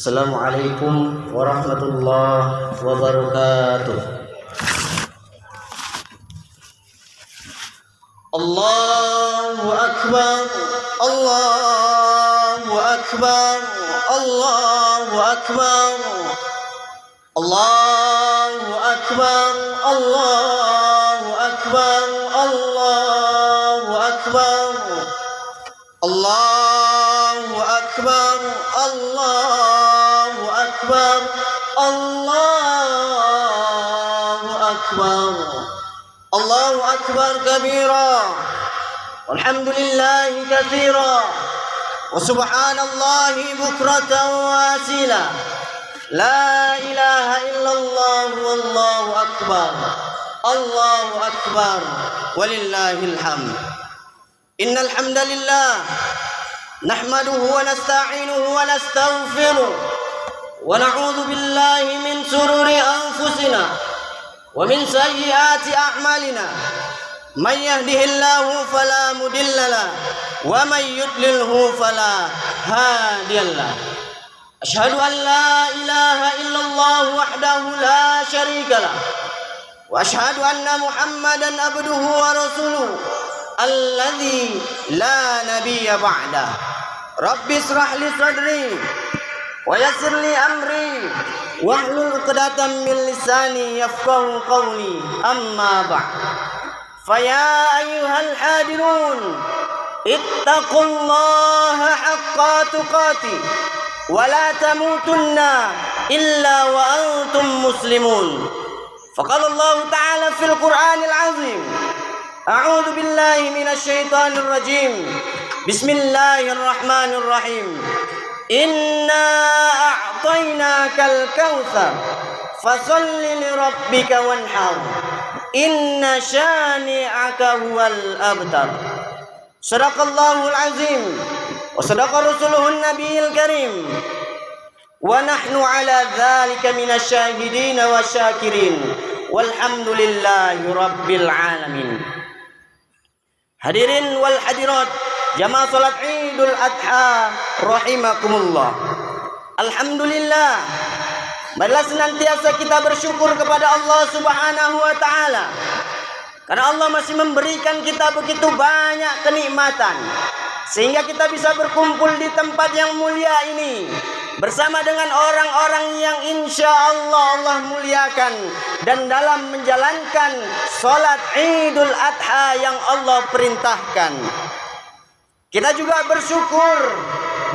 Assalamualaikum warahmatullahi wabarakatuh. Allahu Akbar, Allahu Akbar, Allahu Akbar, Allahu Akbar, Allahu Akbar, Allahu Akbar, Allahu Akbar, Allahu Akbar, Allahu Akbar, Allahu Akbar kabira, walhamdulillahi katsira, wa subhanallahi bukratan wa asila, la ilaha illallah wallahu akbar, Allahu akbar, walillahil hamd. Innal hamdalillah nahmaduhu wa nasta'inuhu wa nastaghfiruh wa na'udzu billahi min shururi anfusina wa min sayyiati a'malina. Man yahdihillahu fala mudilla lahu wa man yudlilhu fala hadiya lahu. Asyhadu an la ilaha illallah wahdahu la syarika lahu wa asyhadu anna Muhammadan abduhu wa rasuluhu alladzi la nabiyya ba'da. Rabbi israh li sadri wa yassir li amri wahlul 'uqdatam min lisani yafqahu qawli. Amma ba'd. Faya ayyuhal hadirun ittaqullaha haqqa tuqatih wa la tamutunna illa wa antum muslimun. Faqala Allah ta'ala fil Qur'anil 'azim. A'udzu billahi minasy syaithanir rajim. Bismillahirrahmanirrahim. Inna a'tainakal kautsar fasholli li rabbika wanhar. Inna syani'aka huwal abtar. Shadaqallahul azim wa sadaqa rasuluhun nabiyil karim. Wa nahnu ala dzalika minasy syahidin wa syakirin. Walhamdulillahi rabbil alamin. Hadirin wal hadirat jamaah salat Idul Adha rahimakumullah. Alhamdulillah, marilah senantiasa kita bersyukur kepada Allah Subhanahu wa taala karena Allah masih memberikan kita begitu banyak kenikmatan sehingga kita bisa berkumpul di tempat yang mulia ini bersama dengan orang-orang yang insya Allah muliakan dan dalam menjalankan sholat Idul Adha yang Allah perintahkan. Kita juga bersyukur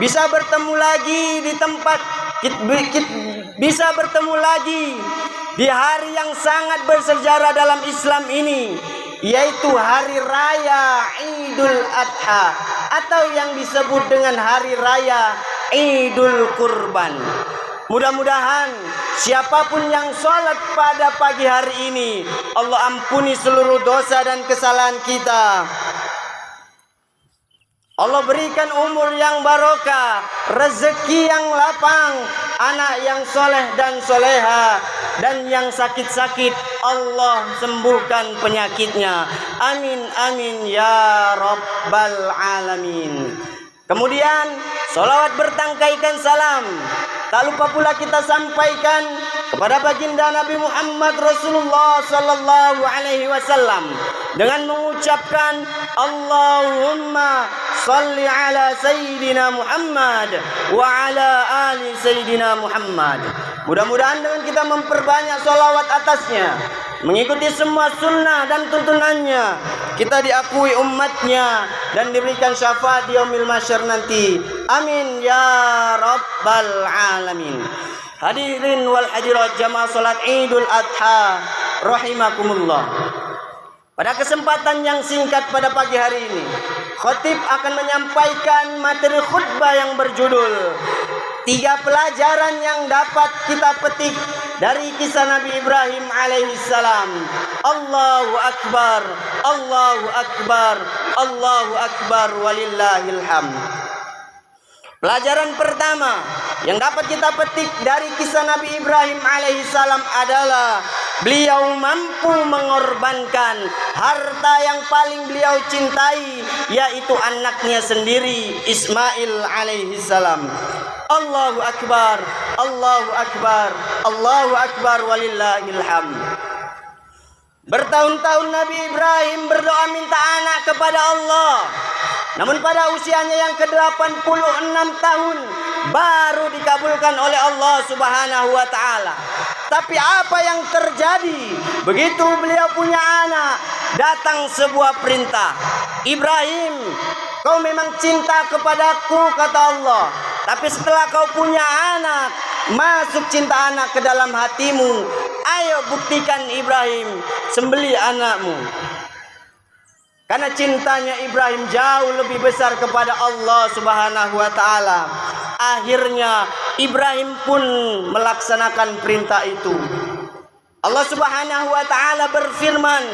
bisa bertemu lagi di tempat bisa bertemu lagi di hari yang sangat bersejarah dalam Islam ini, yaitu hari raya Idul Adha atau yang disebut dengan hari raya Idul Kurban. Mudah-mudahan siapapun yang sholat pada pagi hari ini, Allah ampuni seluruh dosa dan kesalahan kita. Allah berikan umur yang barokah, rezeki yang lapang, anak yang soleh dan soleha, dan yang sakit-sakit Allah sembuhkan penyakitnya. Amin amin ya rabbal alamin. Kemudian salawat bertangkaikan salam tak lupa pula kita sampaikan kepada baginda Nabi Muhammad Rasulullah sallallahu alaihi wasallam dengan mengucapkan Allahumma salli ala sayyidina Muhammad wa ala ali sayyidina Muhammad. Mudah-mudahan dengan kita memperbanyak salawat atasnya, mengikuti semua sunnah dan tuntunannya, kita diakui umatnya dan diberikan syafaat di yaumil mahsyar nanti. Amin ya rabbal alamin. Hadirin wal hadirat jamaah salat Idul Adha rahimakumullah. Pada kesempatan yang singkat pada pagi hari ini, khatib akan menyampaikan materi khutbah yang berjudul 3 pelajaran yang dapat kita petik dari kisah Nabi Ibrahim alaihissalam. Allahu Akbar, Allahu Akbar, Allahu Akbar, walillahil hamd. Pelajaran pertama yang dapat kita petik dari kisah Nabi Ibrahim alaihissalam adalah beliau mampu mengorbankan harta yang paling beliau cintai, yaitu anaknya sendiri Ismail alaihissalam. Allahu Akbar, Allahu Akbar, Allahu Akbar, walillahil hamd. Bertahun-tahun Nabi Ibrahim berdoa minta anak kepada Allah. Namun pada usianya yang ke-86 tahun baru dikabulkan oleh Allah Subhanahu wa taala. Tapi apa yang terjadi? Begitu beliau punya anak, datang sebuah perintah. Ibrahim, kau memang cinta kepadaku, kata Allah. Tapi setelah kau punya anak, masuk cinta anak ke dalam hatimu. Ayo buktikan Ibrahim, sembelih anakmu. Karena cintanya Ibrahim jauh lebih besar kepada Allah Subhanahu wa taala. Akhirnya Ibrahim pun melaksanakan perintah itu. Allah Subhanahu wa taala berfirman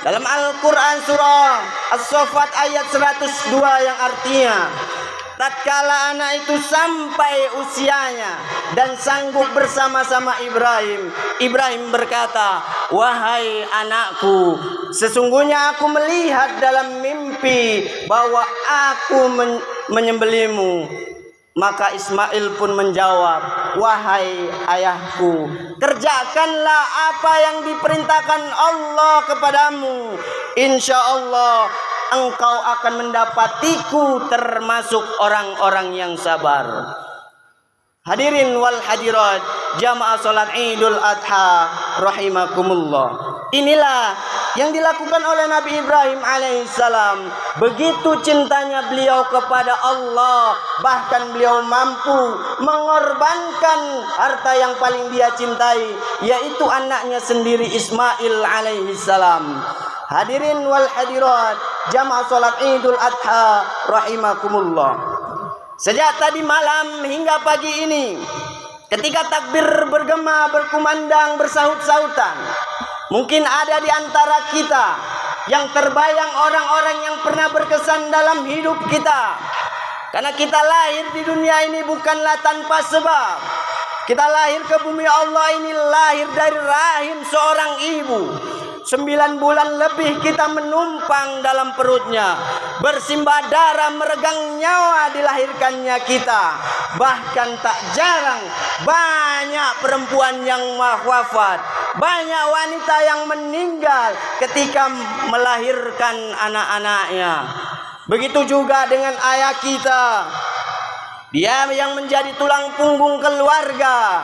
dalam Al-Qur'an surah As-Saffat ayat 102 yang artinya, tatkala anak itu sampai usianya dan sanggup bersama-sama Ibrahim, Ibrahim berkata, wahai anakku, sesungguhnya aku melihat dalam mimpi bahwa aku menyembelihmu. Maka Ismail pun menjawab, wahai ayahku, kerjakanlah apa yang diperintahkan Allah kepadamu. Insya Allah engkau akan mendapatiku termasuk orang-orang yang sabar. Hadirin wal hadirat, jamaah salat Idul Adha rahimakumullah. Inilah yang dilakukan oleh Nabi Ibrahim alaihissalam. Begitu cintanya beliau kepada Allah, bahkan beliau mampu mengorbankan harta yang paling dia cintai, yaitu anaknya sendiri Ismail alaihissalam. Hadirin wal hadirat, jamaah salat Idul Adha rahimakumullah. Sejak tadi malam hingga pagi ini, ketika takbir bergema, berkumandang, bersahut-sahutan, mungkin ada di antara kita yang terbayang orang-orang yang pernah berkesan dalam hidup kita. Karena kita lahir di dunia ini bukanlah tanpa sebab. Kita lahir ke bumi Allah ini lahir dari rahim seorang ibu. 9 bulan lebih kita menumpang dalam perutnya, bersimbah darah, meregang nyawa dilahirkannya kita. Bahkan tak jarang banyak perempuan yang wafat, banyak wanita yang meninggal ketika melahirkan anak-anaknya. Begitu juga dengan ayah kita, dia yang menjadi tulang punggung keluarga.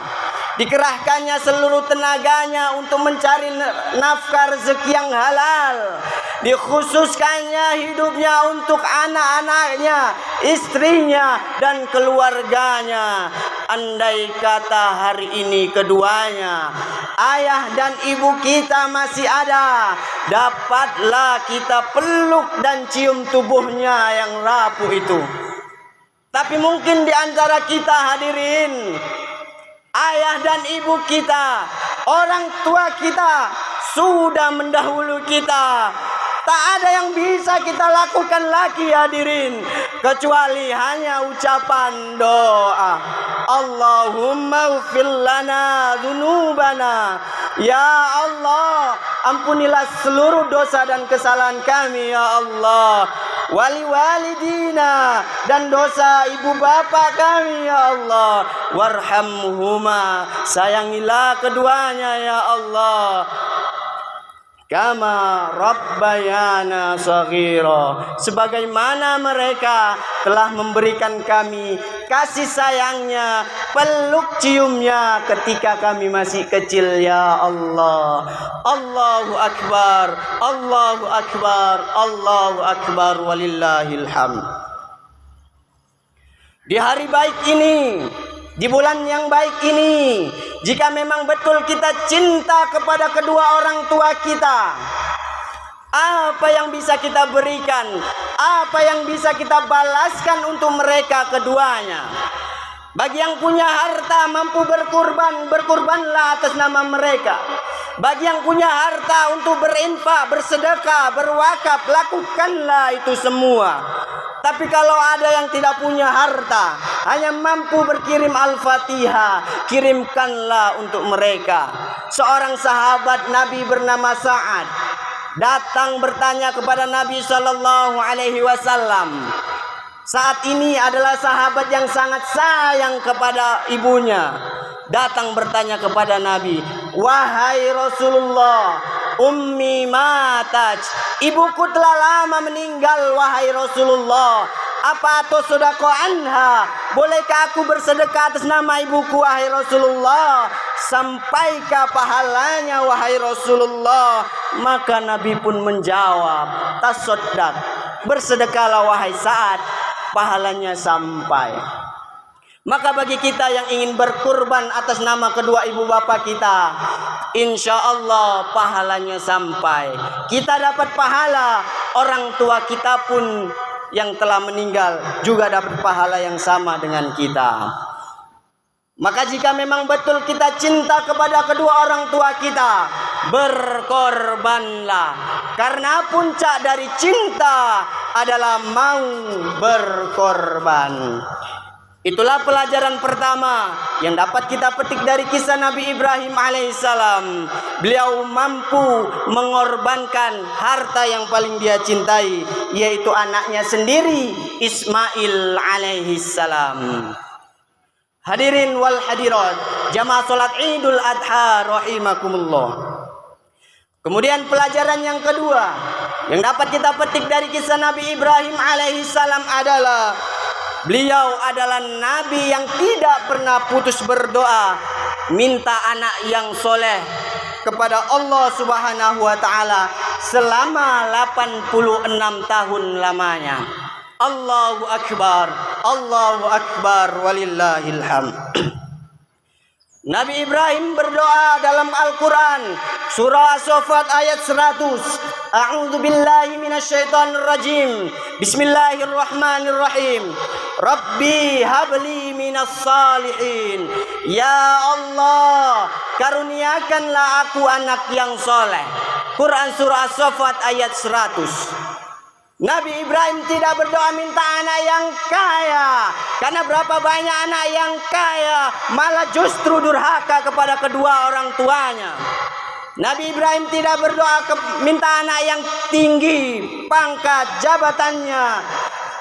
Dikerahkannya seluruh tenaganya untuk mencari nafkah rezeki yang halal. Dikhususkannya hidupnya untuk anak-anaknya, istrinya, dan keluarganya. Andai kata hari ini keduanya, ayah dan ibu kita masih ada, dapatlah kita peluk dan cium tubuhnya yang rapuh itu. Tapi mungkin di antara kita hadirin, ayah dan ibu kita, orang tua kita sudah mendahului kita. Tak ada yang bisa kita lakukan lagi hadirin, kecuali hanya ucapan doa. Allahumma ighfir lana dzunubana. Ya Allah, ampunilah seluruh dosa dan kesalahan kami ya Allah. Wali walidina, dan dosa ibu bapak kami ya Allah. Warhamhuma, sayangilah keduanya ya Allah. Kama rabbayana shaghira, sebagaimana mereka telah memberikan kami kasih sayangnya, peluk ciumnya ketika kami masih kecil ya Allah. Allahu akbar, Allahu akbar, Allahu akbar, walillahil hamd. Di hari baik ini, di bulan yang baik ini, jika memang betul kita cinta kepada kedua orang tua kita, apa yang bisa kita berikan? Apa yang bisa kita balaskan untuk mereka keduanya? Bagi yang punya harta mampu berkurban, berkurbanlah atas nama mereka. Bagi yang punya harta untuk berinfak, bersedekah, berwakaf, lakukanlah itu semua. Tapi kalau ada yang tidak punya harta, hanya mampu berkirim Al-Fatihah, kirimkanlah untuk mereka. Seorang sahabat Nabi bernama Sa'ad datang bertanya kepada Nabi sallallahu alaihi wasallam, Saat ini adalah sahabat yang sangat sayang kepada ibunya. Datang bertanya kepada Nabi, "Wahai Rasulullah, ummi matat, ibuku telah lama meninggal wahai Rasulullah. Apa atau sodako anha? Bolehkah aku bersedekah atas nama ibuku wahai Rasulullah? Sampaikah pahalanya wahai Rasulullah?" Maka Nabi pun menjawab, "Tasaddaq, bersedekahlah wahai Sa'ad, pahalanya sampai." Maka bagi kita yang ingin berkurban atas nama kedua ibu bapa kita, insya Allah pahalanya sampai. Kita dapat pahala, orang tua kita pun yang telah meninggal juga dapat pahala yang sama dengan kita. Maka jika memang betul kita cinta kepada kedua orang tua kita, berkorbanlah. Karena puncak dari cinta adalah mau berkorban. Itulah pelajaran pertama yang dapat kita petik dari kisah Nabi Ibrahim alaihissalam. Beliau mampu mengorbankan harta yang paling dia cintai, yaitu anaknya sendiri, Ismail alaihissalam. Hadirin wal hadirat, jamaah salat Idul Adha rahimakumullah. Kemudian pelajaran yang kedua yang dapat kita petik dari kisah Nabi Ibrahim alaihissalam adalah beliau adalah nabi yang tidak pernah putus berdoa, minta anak yang soleh kepada Allah Subhanahu wa taala selama 86 tahun lamanya. Allahu akbar, Allahu akbar, walillahil hamd. Nabi Ibrahim berdoa dalam Al-Quran, surah As-Saffat ayat 100. A'udzu billahi minasyaitonir rajim. Bismillahirrahmanirrahim. Rabbi habli minas salihin. Ya Allah, karuniakanlah aku anak yang soleh. Quran surah As-Saffat ayat 100. Nabi Ibrahim tidak berdoa minta anak yang kaya, karena berapa banyak anak yang kaya malah justru durhaka kepada kedua orang tuanya. Nabi Ibrahim tidak berdoa minta anak yang tinggi pangkat jabatannya,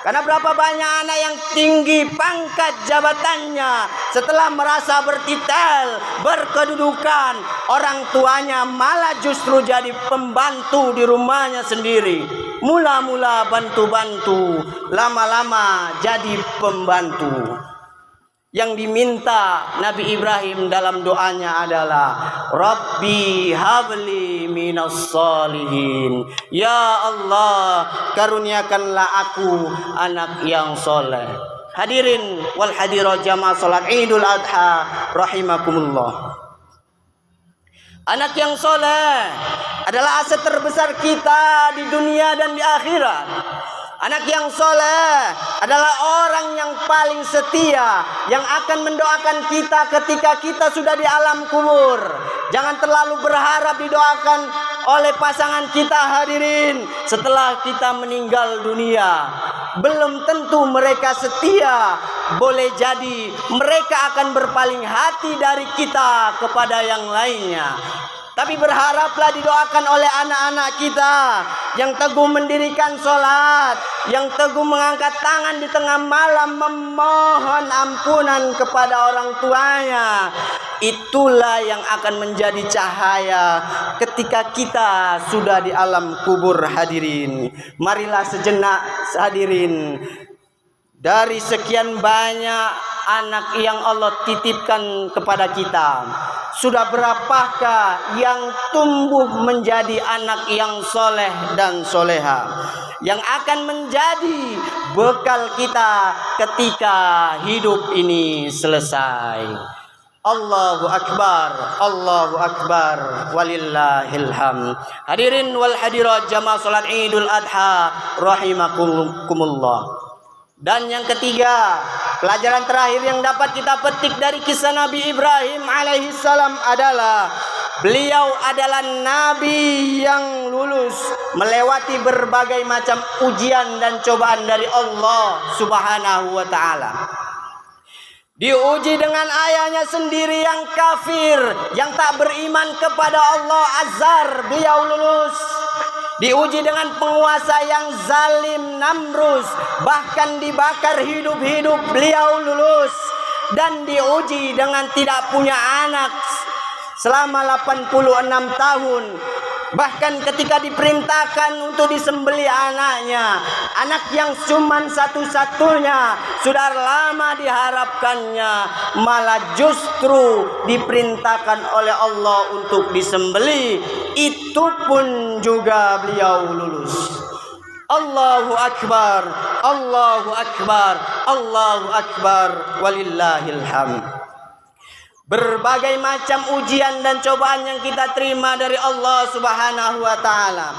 karena berapa banyak anak yang tinggi pangkat jabatannya, setelah merasa bertitel, berkedudukan, orang tuanya malah justru jadi pembantu di rumahnya sendiri. Mula-mula bantu-bantu, lama-lama jadi pembantu. Yang diminta Nabi Ibrahim dalam doanya adalah Rabbi habli minas salihin. Ya Allah, karuniakanlah aku anak yang soleh. Hadirin wal hadirat jamaah salat Idul Adha rahimakumullah. Anak yang soleh adalah aset terbesar kita di dunia dan di akhirat. Anak yang soleh adalah orang yang paling setia, yang akan mendoakan kita ketika kita sudah di alam kubur. Jangan terlalu berharap didoakan oleh pasangan kita, hadirin, setelah kita meninggal dunia. Belum tentu mereka setia. Boleh jadi mereka akan berpaling hati dari kita kepada yang lainnya. Tapi berharaplah didoakan oleh anak-anak kita yang teguh mendirikan sholat, yang teguh mengangkat tangan di tengah malam memohon ampunan kepada orang tuanya. Itulah yang akan menjadi cahaya ketika kita sudah di alam kubur, hadirin. Marilah sejenak, hadirin, dari sekian banyak anak yang Allah titipkan kepada kita, sudah berapakah yang tumbuh menjadi anak yang soleh dan soleha, yang akan menjadi bekal kita ketika hidup ini selesai. Allahu akbar, Allahu akbar, walillahil hamd. Hadirin wal hadirat jamaah salat Idul Adha rahimakumullah. Dan yang ketiga, pelajaran terakhir yang dapat kita petik dari kisah Nabi Ibrahim alaihissalam adalah beliau adalah nabi yang lulus melewati berbagai macam ujian dan cobaan dari Allah Subhanahu wa taala. Diuji dengan ayahnya sendiri yang kafir, yang tak beriman kepada Allah, Azar, beliau lulus. diuji dengan penguasa yang zalim Namrus, bahkan dibakar hidup-hidup beliau lulus, dan diuji dengan tidak punya anak selama 86 tahun. Bahkan ketika diperintahkan untuk disembelih anaknya, anak yang cuman satu-satunya, sudah lama diharapkannya, malah justru diperintahkan oleh Allah untuk disembelih. Itu pun juga beliau lulus. Allahu Akbar, Allahu Akbar, Allahu Akbar, walillahil hamd. Berbagai macam ujian dan cobaan yang kita terima dari Allah Subhanahu wa taala,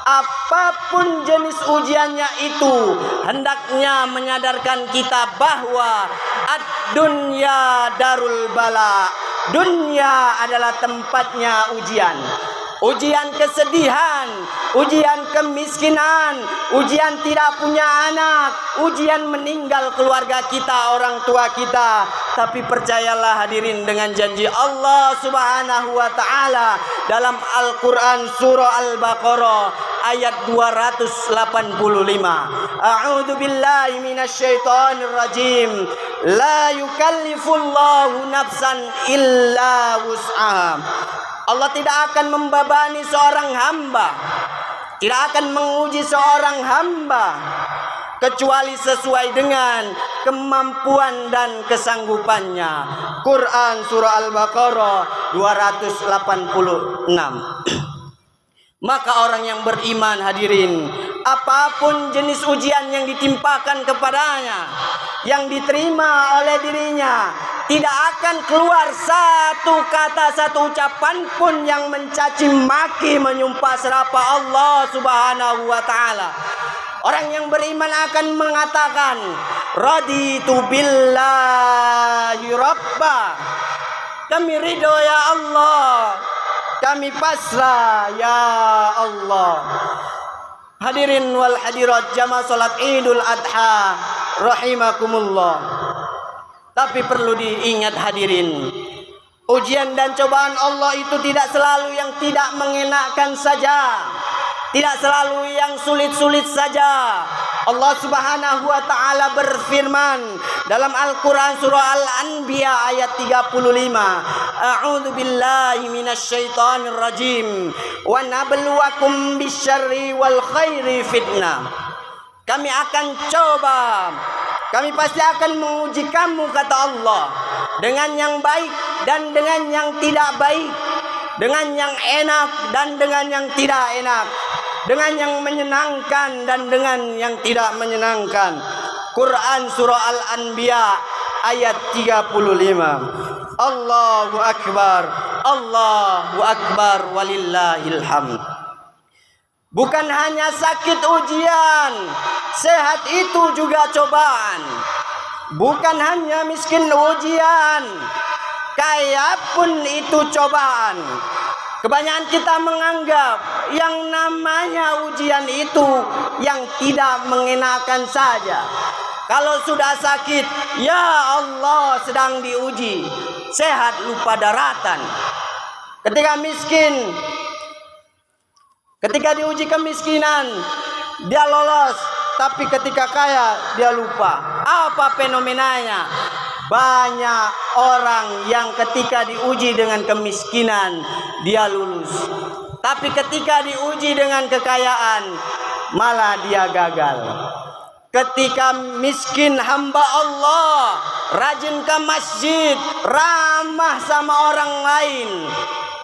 apapun jenis ujiannya itu, hendaknya menyadarkan kita bahwa ad-dunya darul bala. Dunia adalah tempatnya ujian. Ujian kesedihan, ujian kemiskinan, ujian tidak punya anak, ujian meninggal keluarga kita, orang tua kita. Tapi percayalah hadirin, dengan janji Allah Subhanahu wa taala dalam Al-Qur'an surah Al-Baqarah ayat 285. A'udzu billahi minasyaitonir rajim. La yukallifullahu nafsan illa wus'aha. Allah tidak akan membebani seorang hamba, tidak akan menguji seorang hamba kecuali sesuai dengan kemampuan dan kesanggupannya. Quran surah Al-Baqarah 286. Maka orang yang beriman, hadirin, apapun jenis ujian yang ditimpakan kepadanya, yang diterima oleh dirinya, tidak akan keluar satu kata, satu ucapan pun yang mencaci maki, menyumpah serapah Allah Subhanahu wa taala. Orang yang beriman akan mengatakan, raditu billahi rabba. Kami ridho ya Allah, kami pasrah ya Allah. Hadirin wal hadirat jamaah salat Idul Adha rahimakumullah. Tapi perlu diingat hadirin, ujian dan cobaan Allah itu tidak selalu yang tidak mengenakan saja, tidak selalu yang sulit-sulit saja. Allah Subhanahu wa taala berfirman dalam Al-Qur'an surah Al-Anbiya ayat 35. A'udzu billahi minasyaitonir rajim. Wa nabluwakum bisyarri wal khairi fitnah. Kami akan coba, kami pasti akan menguji kamu, kata Allah, dengan yang baik dan dengan yang tidak baik, dengan yang enak dan dengan yang tidak enak, dengan yang menyenangkan dan dengan yang tidak menyenangkan. Quran surah Al-Anbiya ayat 35. Allahu Akbar, Allahu Akbar, walillahil hamd. Bukan hanya sakit ujian, sehat itu juga cobaan. Bukan hanya miskin ujian, kaya pun itu cobaan. Kebanyakan kita menganggap yang namanya ujian itu yang tidak mengenakan saja. Kalau sudah sakit, ya Allah sedang diuji. Sehat lupa daratan. Ketika miskin, ketika diuji kemiskinan, dia lolos. Tapi ketika kaya, dia lupa. Apa fenomenanya? Banyak orang yang ketika diuji dengan kemiskinan, dia lulus. Tapi ketika diuji dengan kekayaan, malah dia gagal. Ketika miskin hamba Allah, rajin ke masjid, ramah sama orang lain.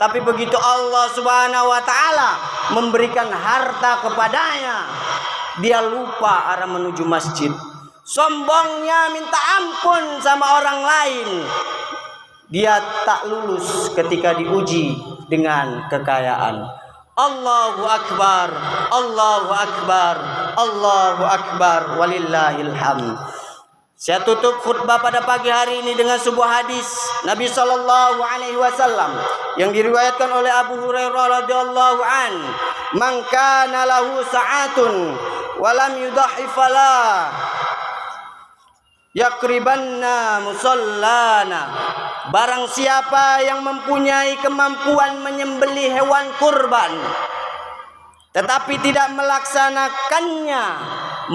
Tapi begitu Allah Subhanahu wa taala memberikan harta kepadanya, dia lupa arah menuju masjid. Sombongnya minta ampun sama orang lain. Dia tak lulus ketika diuji dengan kekayaan. Allahu Akbar, Allahu Akbar, Allahu Akbar, walillahil hamd. Saya tutup khutbah pada pagi hari ini dengan sebuah hadis Nabi sallallahu alaihi wasallam yang diriwayatkan oleh Abu Hurairah radhiyallahu an. Man kana lahu sa'atun wa lam yudhi fala yakribanna musallana. Barang siapa yang mempunyai kemampuan menyembelih hewan kurban tetapi tidak melaksanakannya,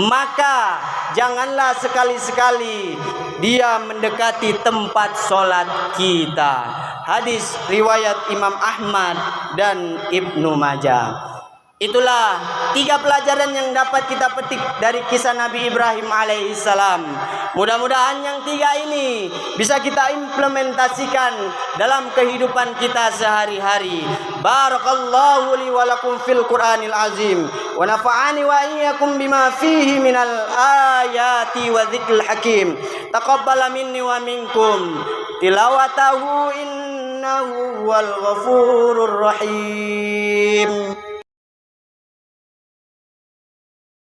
maka janganlah sekali-sekali dia mendekati tempat sholat kita. Hadis riwayat Imam Ahmad dan Ibnu Majah. Itulah 3 pelajaran yang dapat kita petik dari kisah Nabi Ibrahim alaihissalam. Mudah-mudahan yang 3 ini bisa kita implementasikan dalam kehidupan kita sehari-hari. Barakallahu li wa lakum fil Qur'anil azim wa nafa'ani wa iyyakum bima fihi minal ayati wa dzikril hakim. Taqabbala minni wa minkum tilawatahu innahu wal ghafurur rahim.